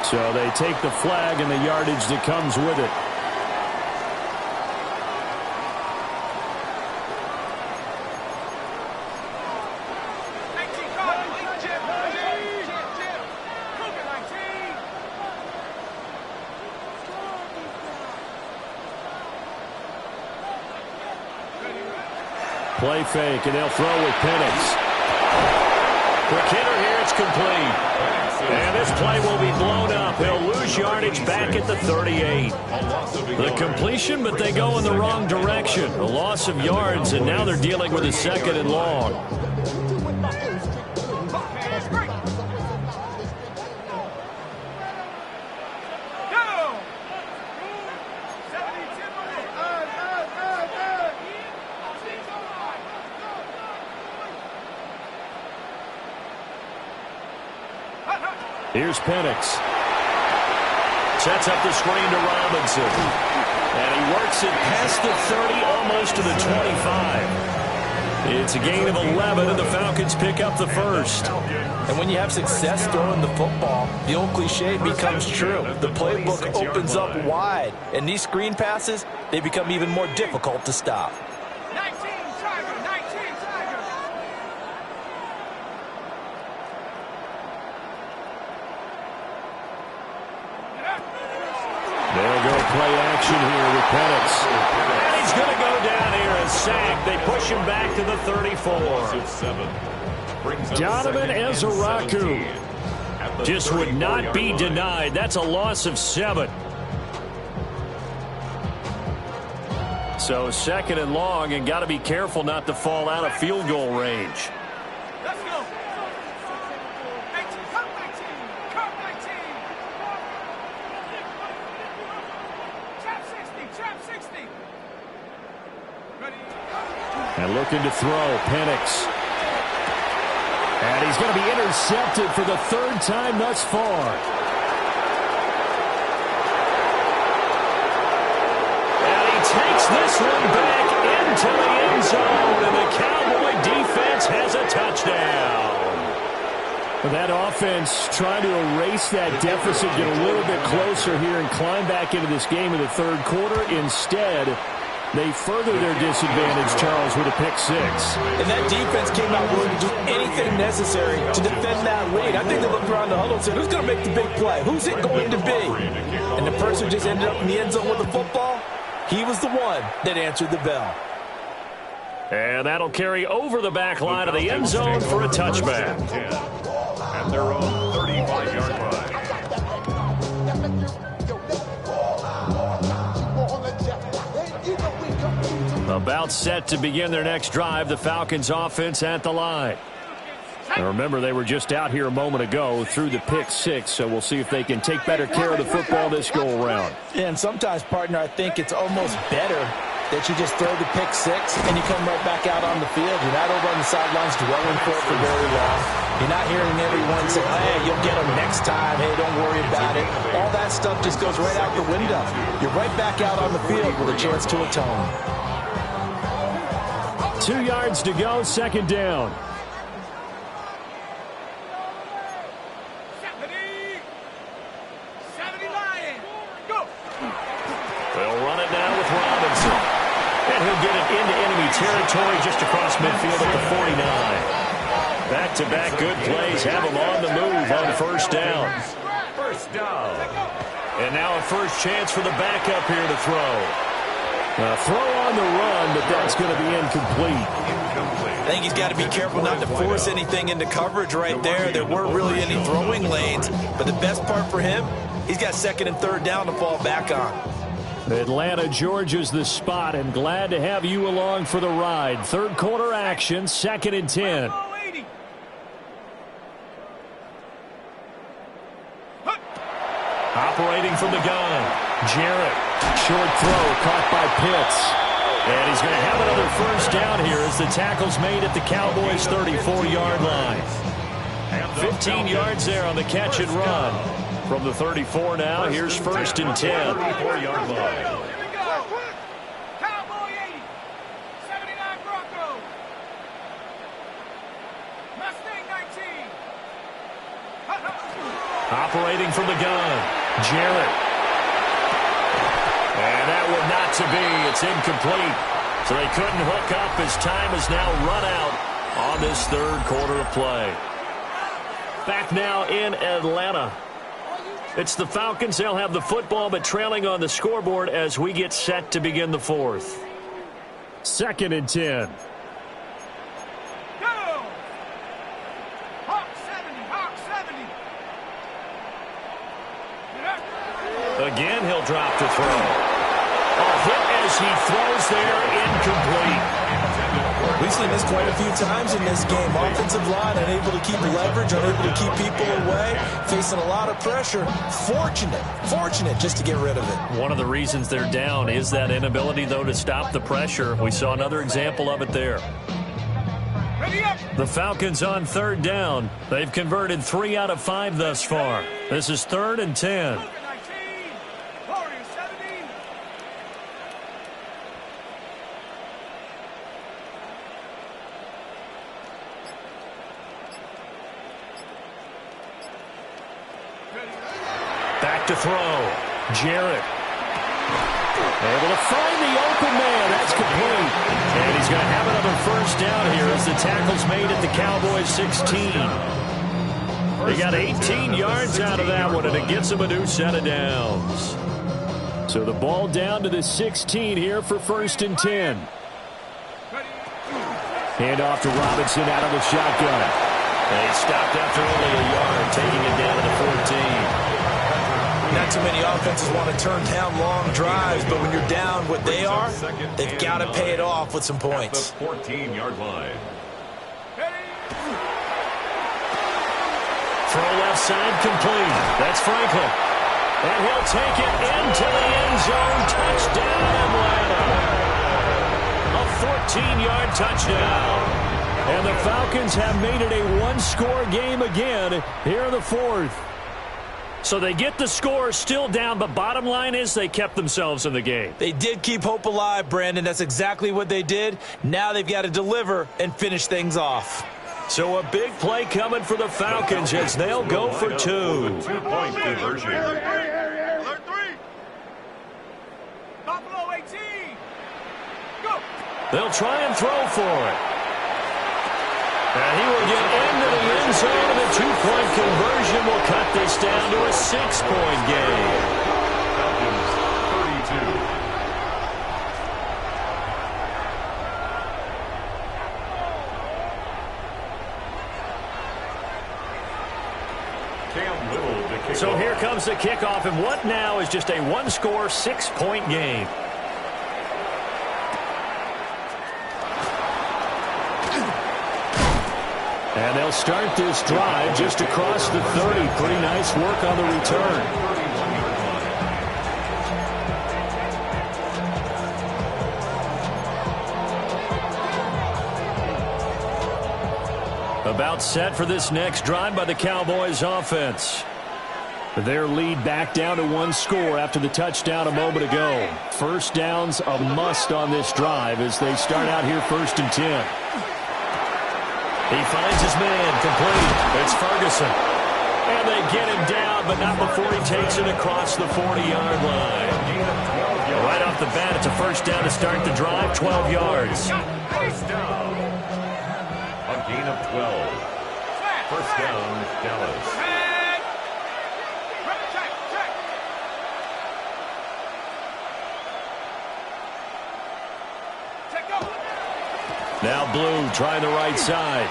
Speaker 1: So they take the flag and the yardage that comes with it. Play fake, and they'll throw with Penix. Quick hitter here, it's complete. And this play will be blown up. He'll lose yardage back at the 38. The completion, but they go in the wrong direction. A loss of yards, and now they're dealing with a second and long. Here's Penix. Sets up the screen to Robinson. And he works it past the 30, almost to the 25. It's a gain of 11, and the Falcons pick up the first.
Speaker 2: And when you have success throwing the football, the old cliche becomes true. The playbook opens up wide. And these screen passes, they become even more difficult to stop.
Speaker 4: 19 Tiger, 19 Tiger.
Speaker 1: They'll go play action here with Penix. And he's going to go down here, a sack. They push him back to the 34. Donovan Ezeraku just would not be denied. That's a loss of 7. So 2nd and long, and got to be careful not to fall out of field goal range.
Speaker 4: Let's go. 19, cut 19. Cut 19. Trap 60. Trap 60. Ready.
Speaker 1: And looking to throw, Penix. And he's going to be intercepted for the 3rd time thus far. And he takes this one back into the end zone, and the Cowboy defense has a touchdown. That offense trying to erase that deficit, get a little bit closer here, and climb back into this game in the 3rd quarter. Instead, they further their disadvantage, Charles, with a pick 6.
Speaker 2: And that defense came out willing to do anything necessary to defend that lead. I think they looked around the huddle and said, who's going to make the big play? Who's it going to be? And the person who just ended up in the end zone with the football, he was the one that answered the bell.
Speaker 1: And that'll carry over the back line of the end zone for a touchback.
Speaker 3: At their own 35-yard line.
Speaker 1: About set to begin their next drive, the Falcons offense at the line. And remember, they were just out here a moment ago through the pick 6, so we'll see if they can take better care of the football this go-around.
Speaker 2: Yeah, and sometimes, partner, I think it's almost better that you just throw the pick 6 and you come right back out on the field. You're not over on the sidelines dwelling for it for very long. You're not hearing everyone say, hey, you'll get them next time. Hey, don't worry about it. All that stuff just goes right out the window. You're right back out on the field with a chance to atone.
Speaker 1: 2 yards to go, 2nd down.
Speaker 4: 70 Lions. Go.
Speaker 1: They'll run it now with Robinson. And he'll get it into enemy territory just across midfield at the 49. Back-to-back good plays have him on the move on 1st down.
Speaker 3: First down.
Speaker 1: And now a first chance for the backup here to throw. Throw on the run, but that's going to be incomplete.
Speaker 2: I think he's got to be careful not to force anything into coverage right there. There weren't really any throwing lanes, but the best part for him, he's got 2nd and 3rd down to fall back on.
Speaker 1: Atlanta, Georgia's the spot, and glad to have you along for the ride. 3rd quarter action, 2nd and 10. Operating from the gun, Jarrett. Short throw caught by Pitts. And he's going to have another first down here as the tackle's made at the Cowboys' 34-yard line. 15 yards there on the catch and run. From the 34 now, here's 1st and 10.
Speaker 3: 34-yard line.
Speaker 4: Cowboy 80. 79 Broncos. Mustang 19.
Speaker 1: Operating from the gun, Jarrett. And that one not to be. It's incomplete. So they couldn't hook up as time is now run out on this 3rd quarter of play. Back now in Atlanta. It's the Falcons. They'll have the football, but trailing on the scoreboard as we get set to begin the 4th. 2nd and 10.
Speaker 4: Go! Hawk 70. Hawk 70.
Speaker 1: Again, he'll drop to throw. A hit as he throws there, incomplete.
Speaker 2: We've seen this quite a few times in this game. Offensive line unable to keep leverage, unable to keep people away, facing a lot of pressure. Fortunate just to get rid of it.
Speaker 1: One of the reasons they're down is that inability, though, to stop the pressure. We saw another example of it there.
Speaker 4: Ready up.
Speaker 1: The Falcons on 3rd down. They've converted 3 out of 5 thus far. This is 3rd and 10.
Speaker 4: 19. Warriors 70.
Speaker 1: Back to throw. Jarrett. Able to find the open man. That's complete. And he's going to have another first down here as the tackle's made at the Cowboys' 16. They got 18 yards out of that one, and it gets them a new set of downs. So the ball down to the 16 here for 1st and 10. Hand off to Robinson out of the shotgun. They stopped after only a yard, taking it down to the 14.
Speaker 2: Not too many offenses want to turn down long drives, but when you're down what they are, they've got to pay it off with some points.
Speaker 3: At the 14-yard line.
Speaker 1: Throw left side complete. That's Franklin. And he'll take it into the end zone. Touchdown, Atlanta. A 14-yard touchdown. And the Falcons have made it a one-score game again here in the fourth. So they get the score, still down, but bottom line is they kept themselves in the game.
Speaker 2: They did keep hope alive, Brandon. That's exactly what they did. Now they've got to deliver and finish things off.
Speaker 1: So a big play coming for the Falcons as they'll go for two.
Speaker 3: The two-point conversion.
Speaker 4: Alert 3. Buffalo 18. Go.
Speaker 1: They'll try and throw for it. And he will get into the end zone, and the two-point conversion will cut this down to a 6-point game.
Speaker 3: Falcons 32. Cam Little to kick
Speaker 1: So
Speaker 3: off.
Speaker 1: here comes the kickoff, and what now is just a one-score, 6-point game. And they'll start this drive just across the 30. Pretty nice work on the return. About set for this next drive by the Cowboys offense. Their lead back down to one score after the touchdown a moment ago. First down's a must on this drive as they start out here 1st and 10. He finds his man, complete. It's Ferguson. And they get him down, but not before he takes it across the 40-yard line. Right off the bat, it's a first down to start the drive, 12 yards.
Speaker 3: First down. A gain of 12. First down, Dallas.
Speaker 1: Now Blue trying the right side.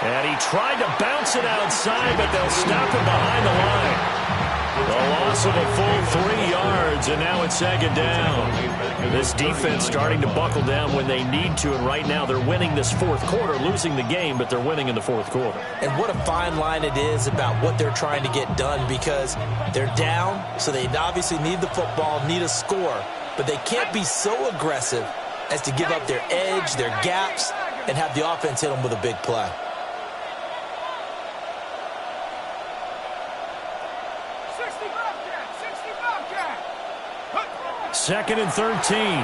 Speaker 1: And he tried to bounce it outside, but they'll stop him behind the line. A loss of a full 3 yards, and now it's 2nd down. This defense starting to buckle down when they need to, and right now they're winning this fourth quarter, losing the game, but they're winning in the fourth quarter.
Speaker 2: And what a fine line it is about what they're trying to get done, because they're down, so they obviously need the football, need a score, but they can't be so aggressive as to give up their edge, their gaps, and have the offense hit them with a big play.
Speaker 1: Second and 13. And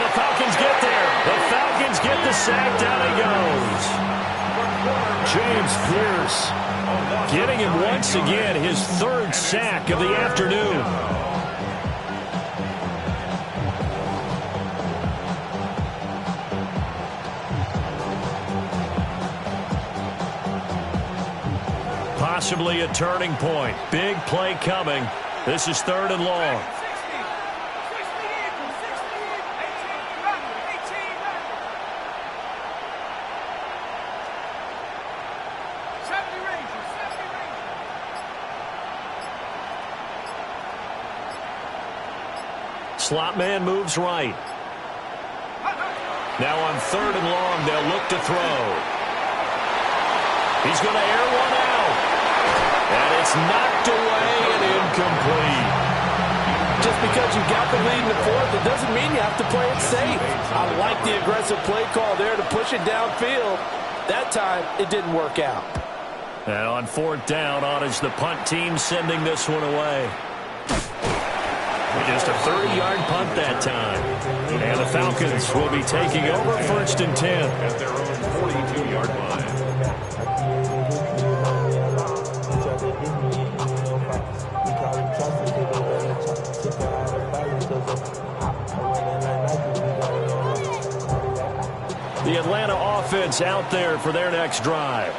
Speaker 1: the Falcons get there. The Falcons get the sack. Down he goes. James Pierce getting him once again, his 3rd sack of the afternoon. Possibly a turning point. Big play coming. This is 3rd and long. Slot man moves right. Now on 3rd and long, they'll look to throw. He's going to air one out. And it's knocked away and incomplete.
Speaker 2: Just because you got the lead in the fourth, it doesn't mean you have to play it safe. I like the aggressive play call there to push it downfield. That time, it didn't work out.
Speaker 1: And on 4th down, on is the punt team sending this one away. Just a 30-yard punt that time. And the Falcons will be taking over 1st and 10.
Speaker 3: At their own 42-yard line.
Speaker 1: The Atlanta offense out there for their next drive.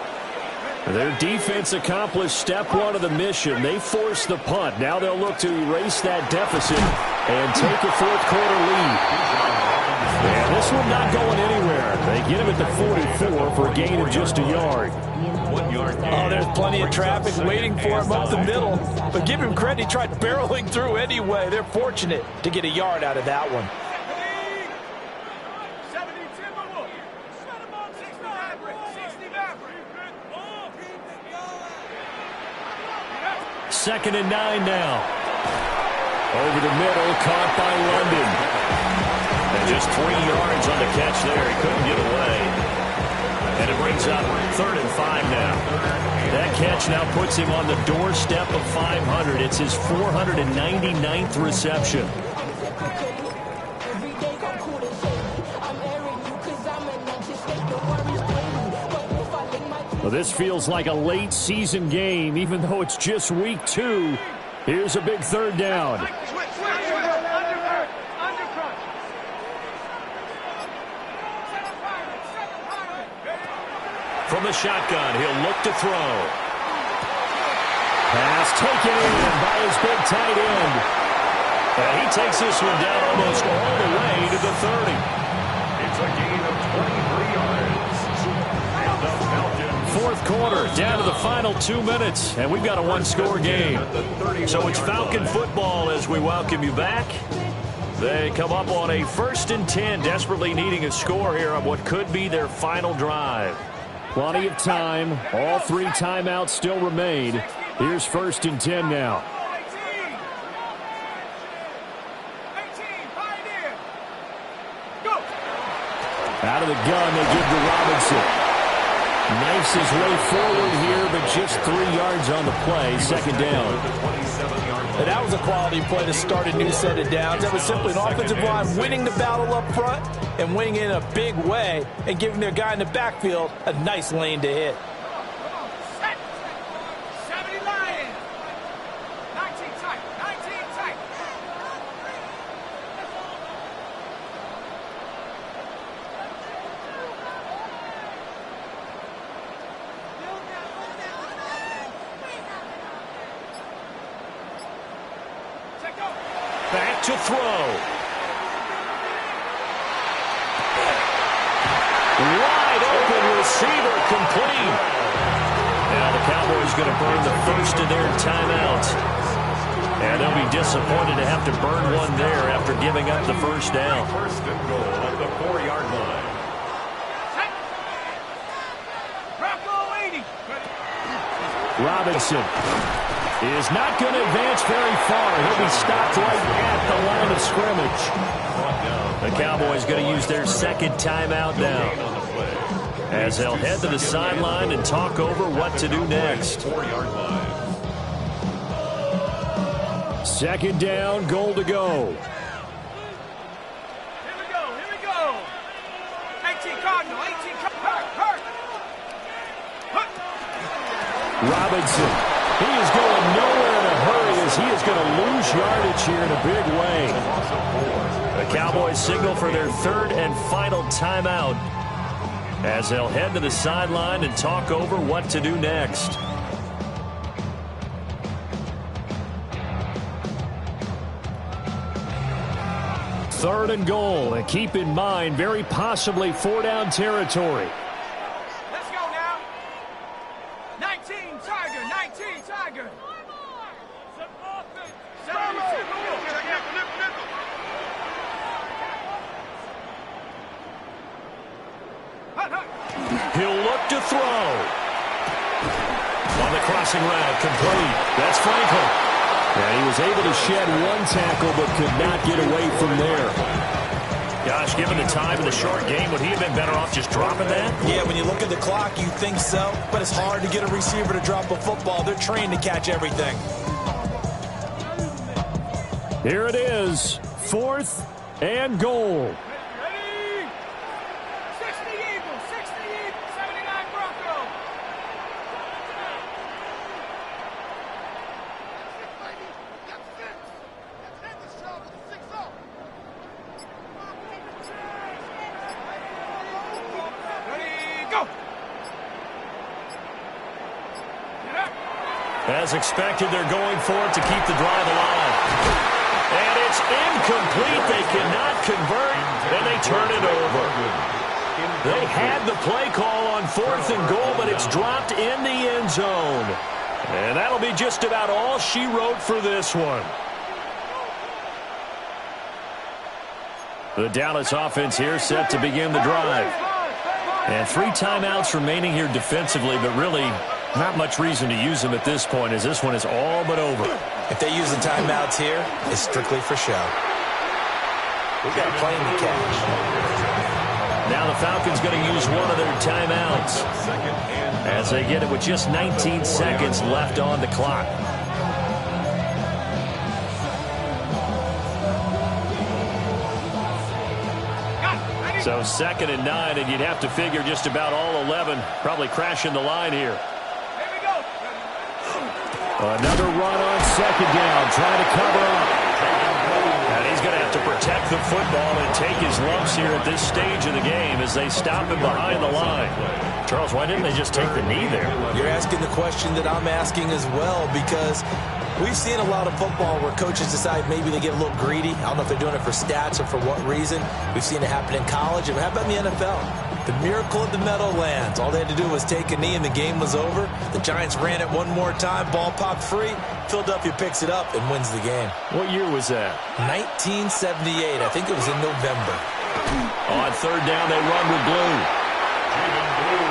Speaker 1: Their defense accomplished step 1 of the mission. They forced the punt. Now they'll look to erase that deficit and take a fourth quarter lead. And this one not going anywhere. They get him at the 44 for a gain of just a yard.
Speaker 3: 1 yard.
Speaker 2: Oh, there's plenty of traffic waiting for him up the middle. But give him credit, he tried barreling through anyway. They're fortunate to get a yard out of that one.
Speaker 1: Second and 9 now. Over the middle, caught by London. And just 3 yards on the catch there. He couldn't get away. And it brings up 3rd and 5 now. That catch now puts him on the doorstep of 500. It's his 499th reception. Well, this feels like a late season game, even though it's just week 2. Here's a big 3rd down. From the shotgun, he'll look to throw. Pass taken in by his big tight end. And he takes this one down almost all the way to the 30.
Speaker 3: It's a gain of 23 yards. And the Falcons.
Speaker 1: 4th quarter, down to the final 2 minutes, and we've got a 1-score game. So it's Falcon football as we welcome you back. They come up on a 1st and 10, desperately needing a score here on what could be their final drive. Plenty of time. All 3 timeouts still remain. Here's 1st and 10 now. Out of the gun, they give to Robinson. Knifes his way forward here, but just 3 yards on the play. 2nd down.
Speaker 2: And that was a quality play to start a new set of downs. That was simply an offensive line winning the battle up front and winning in a big way and giving their guy in the backfield a nice lane to hit.
Speaker 1: Back to throw. Wide open receiver complete. Now the Cowboys going to burn the first of their timeouts. And they'll be disappointed to have to burn one there after giving up the first down.
Speaker 3: 1st and goal at the 4-yard line.
Speaker 1: Robinson is not going to advance very far. He'll be stopped right at the line of scrimmage. The Cowboys going to use their 2nd timeout now, as they'll head to the sideline and talk over what to do next.
Speaker 3: 4-yard line.
Speaker 1: 2nd down, goal to go.
Speaker 4: Here we go. 18 Cardinal, 18 Cardinal.
Speaker 1: Robinson. He is going nowhere in a hurry as he is going to lose yardage here in a big way. The Cowboys signal for their 3rd and final timeout as they'll head to the sideline and talk over what to do next. Third and goal, and keep in mind, very possibly 4-down territory.
Speaker 4: Let's go now. 19 Tiger, 19 Tiger.
Speaker 1: He'll look to throw. On the crossing route, complete. That's Franklin. And he was able to shed one tackle but could not get away from there. Gosh, given the time in the short game, would he have been better off just dropping that?
Speaker 2: Yeah, when you look at the clock, you think so. But it's hard to get a receiver to drop a football. They're trained to catch everything.
Speaker 1: Here it is, 4th and goal.
Speaker 4: Ready? 60 Eagles, 79 Broncos. Ready, go.
Speaker 1: As expected, they're going for it to keep the drive alive. And it's incomplete. They cannot convert, and they turn it over. They had the play call on 4th and goal, but it's dropped in the end zone. And that'll be just about all she wrote for this one. The Dallas offense here set to begin the drive. And 3 timeouts remaining here defensively, but really not much reason to use them at this point, as this one is all but over.
Speaker 2: If they use the timeouts here, it's strictly for show. We've got plenty to catch.
Speaker 1: Now the Falcons going to use one of their timeouts as they get it with just 19 seconds left on the clock. So 2nd and 9, and you'd have to figure just about all 11 probably crashing the line here. Another run on 2nd down, trying to cover up. And he's going to have to protect the football and take his lumps here at this stage of the game as they stop him behind the line. Charles, why didn't they just take the knee there?
Speaker 2: You're asking the question that I'm asking as well, because we've seen a lot of football where coaches decide maybe they get a little greedy. I don't know if they're doing it for stats or for what reason. We've seen it happen in college. And how about in the NFL? The miracle of the Meadowlands. All they had to do was take a knee and the game was over. The Giants ran it one more time. Ball popped free. Philadelphia picks it up and wins the game.
Speaker 1: What year was that?
Speaker 2: 1978. I think it was in November.
Speaker 1: On 3rd down, they run with blue.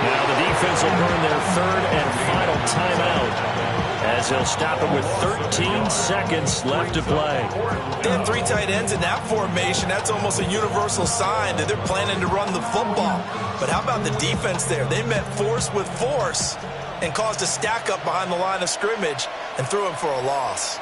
Speaker 1: Now the defense will burn their 3rd and final timeout as they'll stop it with 13 seconds left to play.
Speaker 2: They have 3 tight ends in that formation. That's almost a universal sign that they're planning to run the football. But how about the defense there? They met force with force and caused a stack up behind the line of scrimmage and threw him for a loss.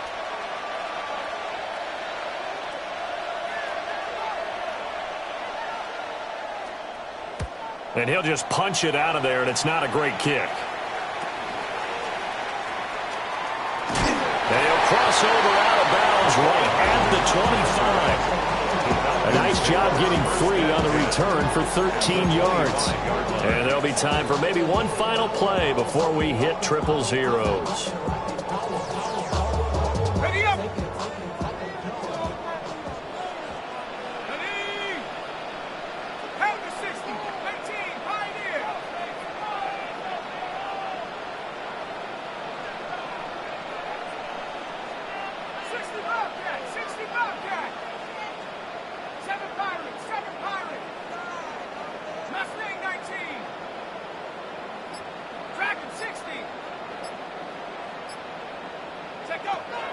Speaker 1: And he'll just punch it out of there, and it's not a great kick. And he'll cross over out of bounds right at the 25. A nice job getting free on the return for 13 yards. And there'll be time for maybe one final play before we hit triple zeros.
Speaker 4: Ready up!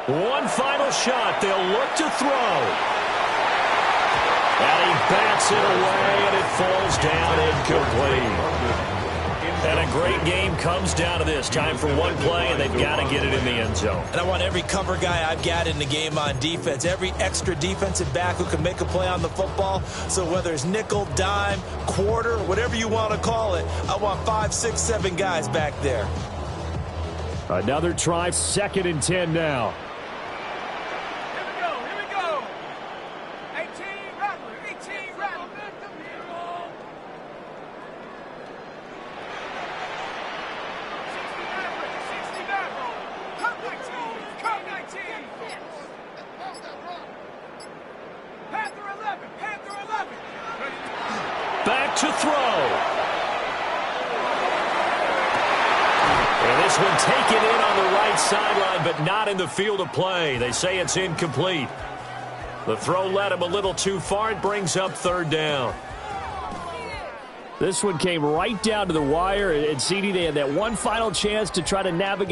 Speaker 1: One final shot. They'll look to throw. And he bats it away, and it falls down incomplete. And a great game comes down to this. Time for one play, and they've got to get it in the end zone.
Speaker 2: And I want every cover guy I've got in the game on defense, every extra defensive back who can make a play on the football. So whether it's nickel, dime, quarter, whatever you want to call it, I want 5, 6, 7 guys back there.
Speaker 1: Another try, 2nd and 10 now. Back to throw. And this one taken in on the right sideline, but not in the field of play. They say it's incomplete. The throw led him a little too far. It brings up 3rd down. This one came right down to the wire. And CD, they had that one final chance to try to navigate